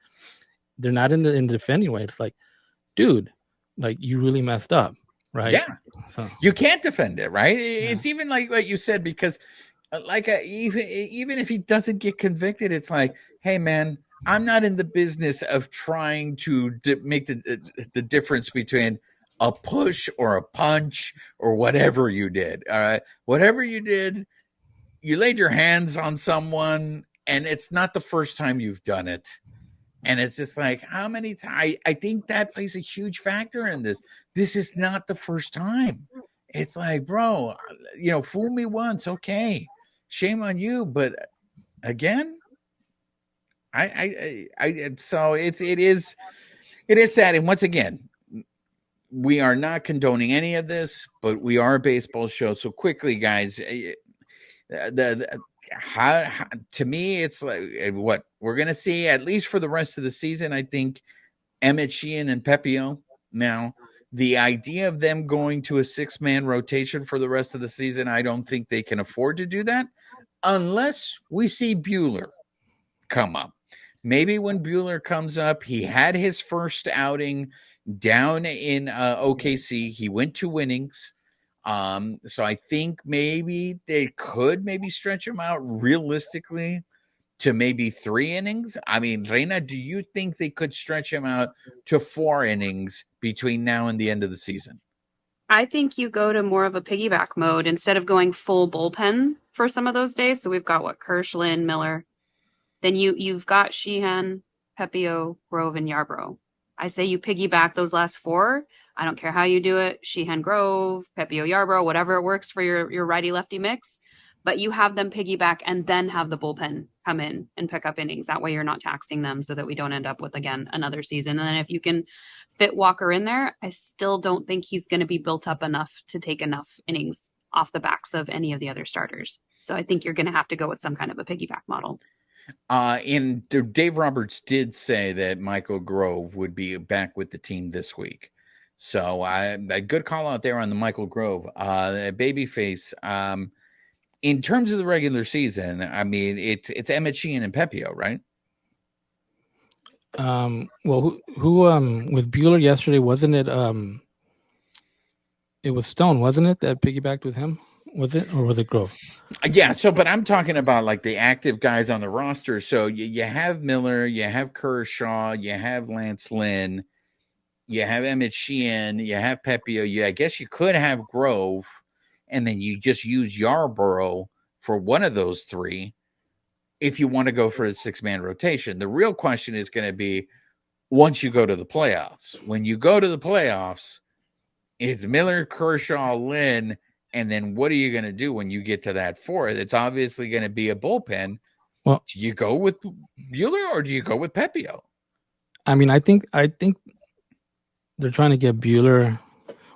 they're not in the defending way. It's dude, you really messed up, right? Yeah, so you can't defend it, right? It's even like what you said, because even if he doesn't get convicted, it's like, hey, man, I'm not in the business of trying to make the difference between a push or a punch or whatever you did. All right. Whatever you did, you laid your hands on someone, and it's not the first time you've done it. And it's just how many times? I think that plays a huge factor in this. This is not the first time. It's bro, fool me once. Okay. Shame on you. But again, so it is sad. And once again, we are not condoning any of this, but we are a baseball show. So quickly, guys, to me, it's what we're going to see, at least for the rest of the season. I think Emmett Sheehan and Pepio. Now, the idea of them going to a 6-man rotation for the rest of the season, I don't think they can afford to do that unless we see Bueller come up. Maybe when Bueller comes up, he had his first outing down in OKC. He went 2 innings. So I think maybe they could maybe stretch him out realistically to maybe 3 innings. I mean, Reina, do you think they could stretch him out to 4 innings between now and the end of the season? I think you go to more of a piggyback mode instead of going full bullpen for some of those days. So we've got Kirsch, Lynn, Miller. Then you've got Sheehan, Pepio, Grove, and Yarbrough. I say you piggyback those last 4. I don't care how you do it. Sheehan, Grove, Pepio, Yarbrough, whatever it works for your righty-lefty mix. But you have them piggyback and then have the bullpen come in and pick up innings. That way you're not taxing them so that we don't end up with, again, another season. And then if you can fit Walker in there, I still don't think he's going to be built up enough to take enough innings off the backs of any of the other starters. So I think you're going to have to go with some kind of a piggyback model. And Dave Roberts did say that Michael Grove would be back with the team this week. So a good call out there on the Michael Grove. Babyface, in terms of the regular season, I mean, it's Emmett Sheehan and Pepio, right? Well, who with Bueller yesterday, wasn't it? It was Stone, wasn't it, that piggybacked with him? Was it, or was it Grove? Yeah. So, but I'm talking about like the active guys on the roster. So you have Miller, you have Kershaw, you have Lance Lynn, you have Emmett Sheehan, you have Pepio. I guess you could have Grove, and then you just use Yarbrough for one of those 3 if you want to go for a 6-man rotation. The real question is going to be once you go to the playoffs. When you go to the playoffs, it's Miller, Kershaw, Lynn, and then what are you going to do when you get to that 4th? It's obviously going to be a bullpen. Well, do you go with Bueller or do you go with Pepio? I mean, I think they're trying to get Bueller.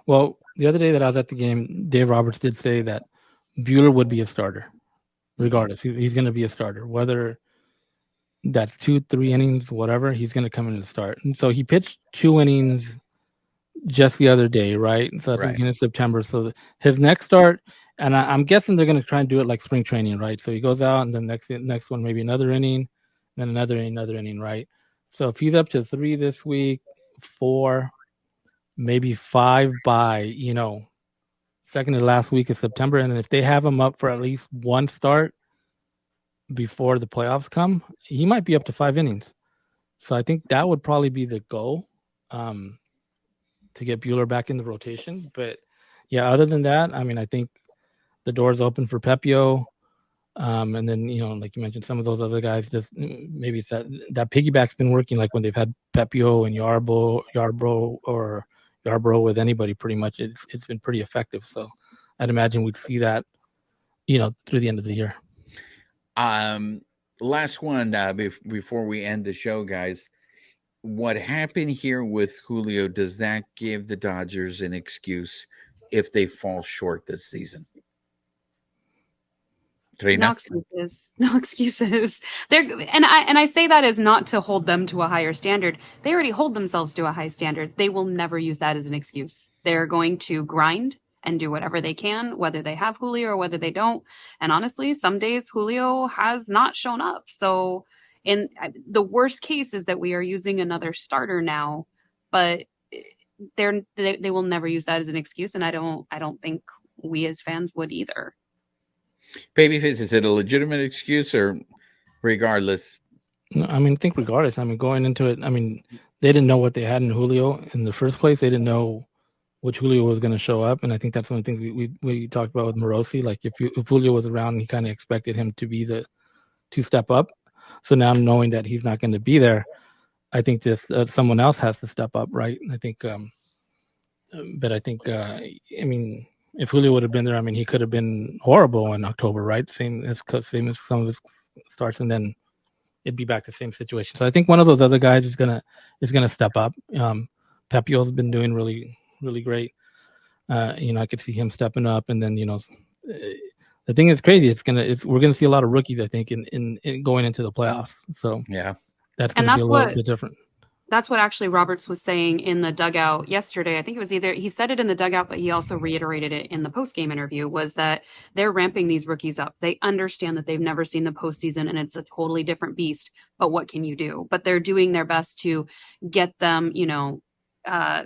Well, the other day that I was at the game, Dave Roberts did say that Bueller would be a starter, regardless. He's going to be a starter, whether that's 2-3 innings, whatever. He's going to come in and start. And so he pitched 2 innings just the other day, right? So that's beginning of September. So his next start, and I'm guessing they're going to try and do it like spring training, right? So he goes out, and then next one maybe another inning, then another inning, right? So if he's up to 3 this week, 4, maybe 5 by second to last week of September, and then if they have him up for at least 1 start before the playoffs come, he might be up to 5 innings. So I think that would probably be the goal. To get Bueller back in the rotation. But yeah, other than that, I mean, I think the door's open for Pepio. And then, like you mentioned, some of those other guys, just maybe it's that piggyback's been working, like when they've had Pepio and Yarbrough or Yarbrough with anybody, pretty much it's been pretty effective. So I'd imagine we'd see that, through the end of the year. Last one before we end the show, guys. What happened here with Julio, does that give the Dodgers an excuse if they fall short this season? No excuses. No excuses. I say that as not to hold them to a higher standard. They already hold themselves to a high standard. They will never use that as an excuse. They're going to grind and do whatever they can, whether they have Julio or whether they don't. And honestly, some days Julio has not shown up. So in the worst case is that we are using another starter now, but they will never use that as an excuse. And I don't think we as fans would either. Babyface, is it a legitimate excuse or regardless? No, I mean, I think regardless. I mean, going into it, I mean, they didn't know what they had in Julio in the first place. They didn't know which Julio was going to show up. And I think that's one of the things we talked about with Morosi. Like if Julio was around, he kind of expected him to be to step up. So now knowing that he's not going to be there, I think this someone else has to step up, right? And I think, but I think, I mean, if Julio would have been there, I mean, he could have been horrible in October, right? Same as some of his starts, and then it'd be back to the same situation. So I think one of those other guys is gonna step up. Pepio's been doing really, really great. I could see him stepping up, and then the thing is crazy. We're gonna see a lot of rookies, I think, in going into the playoffs. So yeah, that's gonna be a little bit different. That's what actually Roberts was saying in the dugout yesterday. I think it was he said it in the dugout, but he also reiterated it in the post-game interview, was that they're ramping these rookies up. They understand that they've never seen the postseason and it's a totally different beast, but what can you do? But they're doing their best to get them,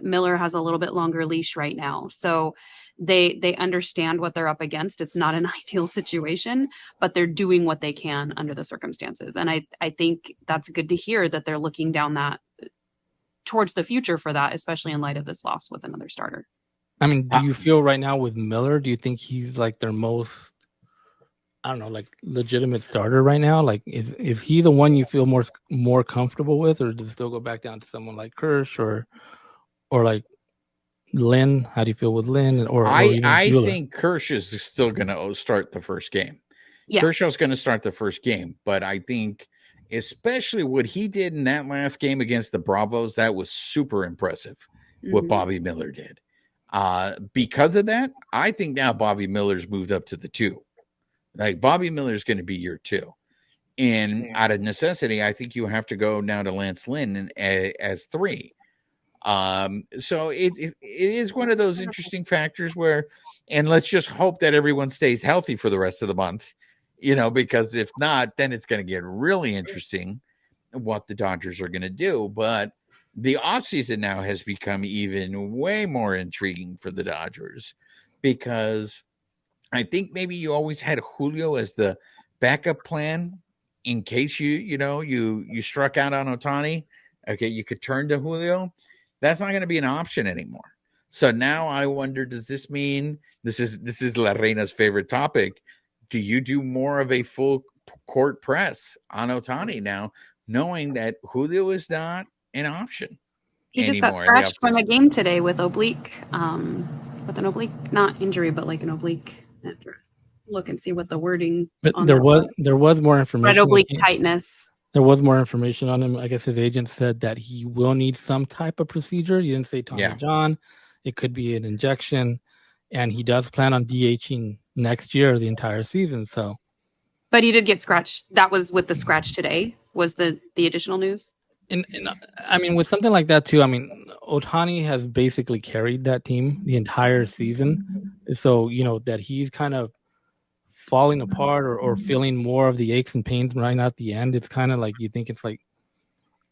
Miller has a little bit longer leash right now. So they understand what they're up against. It's not an ideal situation, but they're doing what they can under the circumstances. And I think that's good to hear that they're looking down that towards the future for that, especially in light of this loss with another starter. I mean, do you feel right now with Miller, do you think he's like their most, I don't know, like legitimate starter right now? Like, is he the one you feel more comfortable with, or does it still go back down to someone like Kirsch or like Lynn? How do you feel with Lynn? Or I think Kirsch is still going to start the first game. Yes. Kershaw's going to start the first game, but I think especially what he did in that last game against the Bravos, that was super impressive. What Bobby Miller did. Because of that, I think now Bobby Miller's moved up to the 2. Like Bobby Miller's going to be your 2. And out of necessity, I think you have to go now to Lance Lynn as 3. So it is one of those interesting factors where, and let's just hope that everyone stays healthy for the rest of the month, because if not, then it's going to get really interesting what the Dodgers are going to do. But the offseason now has become even way more intriguing for the Dodgers, because I think maybe you always had Julio as the backup plan in case you struck out on Otani. Okay, you could turn to Julio. That's not going to be an option anymore. So now I wonder, does this mean this is La Reina's favorite topic? Do you do more of a full court press on Otani now, knowing that Julio is not an option? He just got scratched from a game today with oblique, with an oblique, not injury, but like an oblique. I have to look and see what the wording. But there was more information. Red oblique tightness. There was more information on him. I guess his agent said that he will need some type of procedure. You didn't say Tommy John. It could be an injection, and he does plan on DHing next year the entire season. So, but he did get scratched. That was with the scratch today. Was the additional news? And I mean, with something like that too. I mean, Otani has basically carried that team the entire season. So that he's kind of falling apart or feeling more of the aches and pains right now at the end. It's kind of like you think it's like,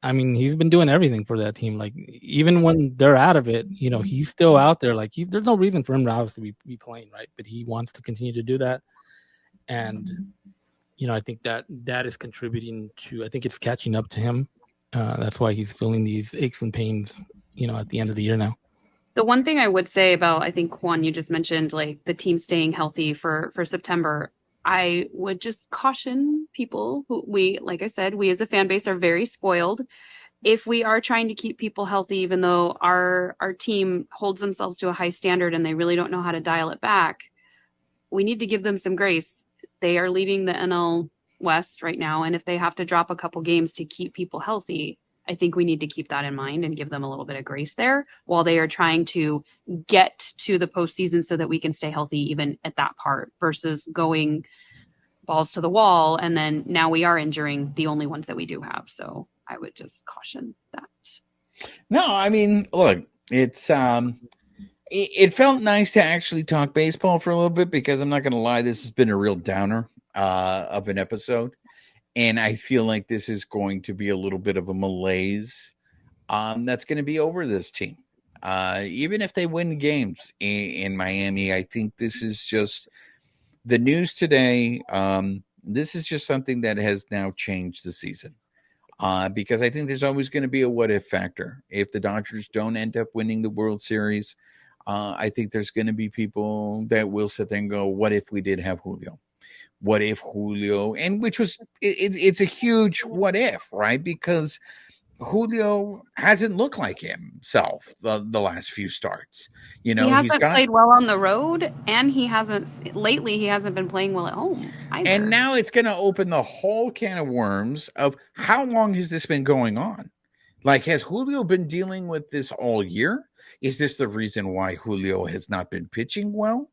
I mean, he's been doing everything for that team. Like even when they're out of it, he's still out there. Like there's no reason for him to obviously be playing, right? But he wants to continue to do that. And, I think that is contributing to, I think it's catching up to him. That's why he's feeling these aches and pains, at the end of the year now. The one thing I would say about, I think, Juan, you just mentioned like the team staying healthy for September. I would just caution people who like I said, we as a fan base are very spoiled. If we are trying to keep people healthy, even though our team holds themselves to a high standard and they really don't know how to dial it back, we need to give them some grace. They are leading the NL West right now. And if they have to drop a couple games to keep people healthy, I think we need to keep that in mind and give them a little bit of grace there while they are trying to get to the postseason so that we can stay healthy even at that part versus going balls to the wall. And then now we are injuring the only ones that we do have. So I would just caution that. No, I mean, look, it's it felt nice to actually talk baseball for a little bit because I'm not going to lie, this has been a real downer of an episode. And I feel like this is going to be a little bit of a malaise that's going to be over this team. Even if they win games in Miami, I think this is just the news today. This is just something that has now changed the season because I think there's always going to be a what if factor. If the Dodgers don't end up winning the World Series, I think there's going to be people that will sit there and go, what if we did have Julio? What if Julio, and which was, it's a huge what if, right? Because Julio hasn't looked like himself the last few starts. He hasn't played well on the road, and he hasn't been playing well at home either. And now it's going to open the whole can of worms of how long has this been going on? Like, has Julio been dealing with this all year? Is this the reason why Julio has not been pitching well?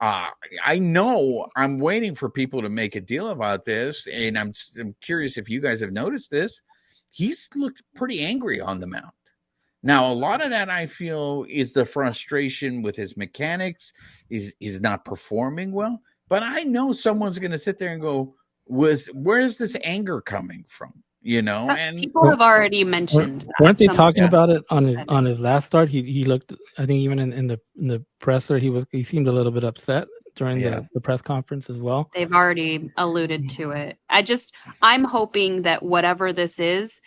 I know I'm waiting for people to make a deal about this, and I'm curious if you guys have noticed this. He's looked pretty angry on the mound. Now, a lot of that I feel is the frustration with his mechanics. He's not performing well, but I know someone's going to sit there and go, where's this anger coming from? And people have already mentioned weren't they talking about it on his last start? He looked, I think, even in the presser, he seemed a little bit upset during the press conference as well. They've already alluded to it. I'm hoping that whatever this is,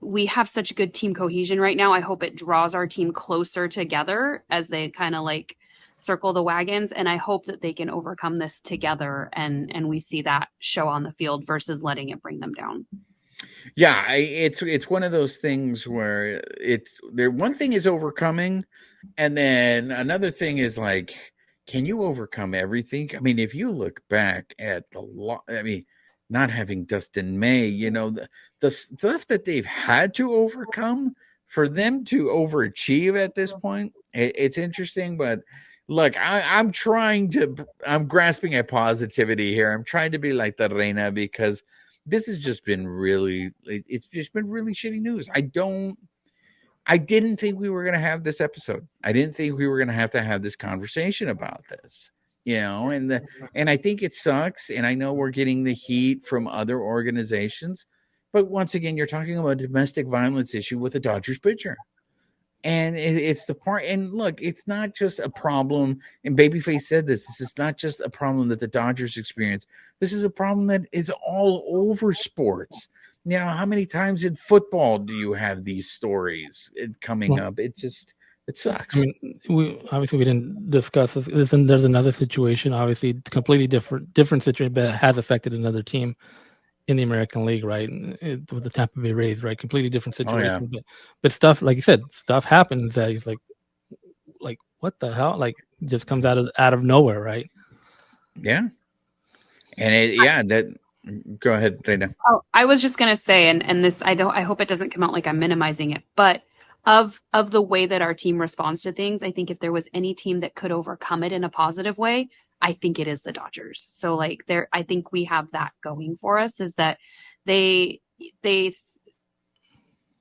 we have such good team cohesion right now. I hope it draws our team closer together as they kind of like circle the wagons. And I hope that they can overcome this together and we see that show on the field versus letting it bring them down. Yeah, it's one of those things where one thing is overcoming, and then another thing is like, can you overcome everything? I mean, if you look back at not having Dustin May, the stuff that they've had to overcome for them to overachieve at this point, it's interesting. But look, I'm grasping at positivity here. I'm trying to be like the Reina because this has just been it's just been really shitty news. I didn't think we were going to have this episode. I didn't think we were going to have this conversation about this, and I think it sucks. And I know we're getting the heat from other organizations, but once again, you're talking about a domestic violence issue with a Dodgers pitcher. And it's the part, and look, it's not just a problem. And Babyface said this is not just a problem that the Dodgers experience. This is a problem that is all over sports. How many times in football do you have these stories coming up? It sucks. I mean, we didn't discuss this. There's another situation, obviously completely different situation, but it has affected another team in the American League, right? With the Tampa Bay Rays, right? Completely different situation. Oh, yeah. But stuff, like you said, stuff happens that he's like, what the hell? Like, just comes out of nowhere, right? Yeah. And go ahead, Reina. Oh, I was just gonna say, and this, I hope it doesn't come out like I'm minimizing it, but of the way that our team responds to things, I think if there was any team that could overcome it in a positive way, I think it is the Dodgers. So like I think we have that going for us, is that they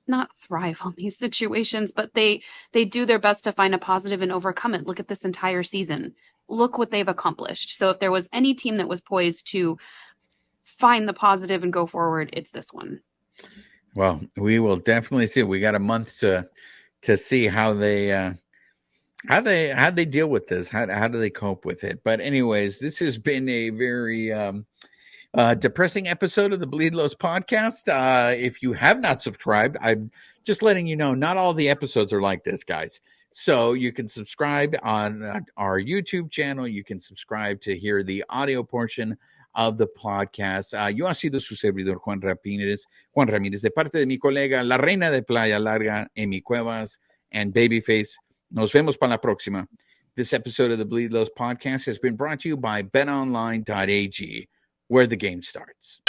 not thrive on these situations, but they do their best to find a positive and overcome it. Look at this entire season. Look what they've accomplished. So if there was any team that was poised to find the positive and go forward, it's this one. Well, we will definitely see. We got a month to see how they deal with this. How do they cope with it? But anyways, this has been a very depressing episode of the Bleed Lows podcast. If you have not subscribed, I'm just letting you know, not all the episodes are like this, guys. So you can subscribe on our YouTube channel. You can subscribe to hear the audio portion of the podcast. Yo ha sido su servidor Juan Ramírez, de parte de mi colega, la reina de Playa Larga, Amy Cuevas, and Babyface. Nos vemos para la próxima. This episode of the Bleed Lows podcast has been brought to you by betonline.ag, where the game starts.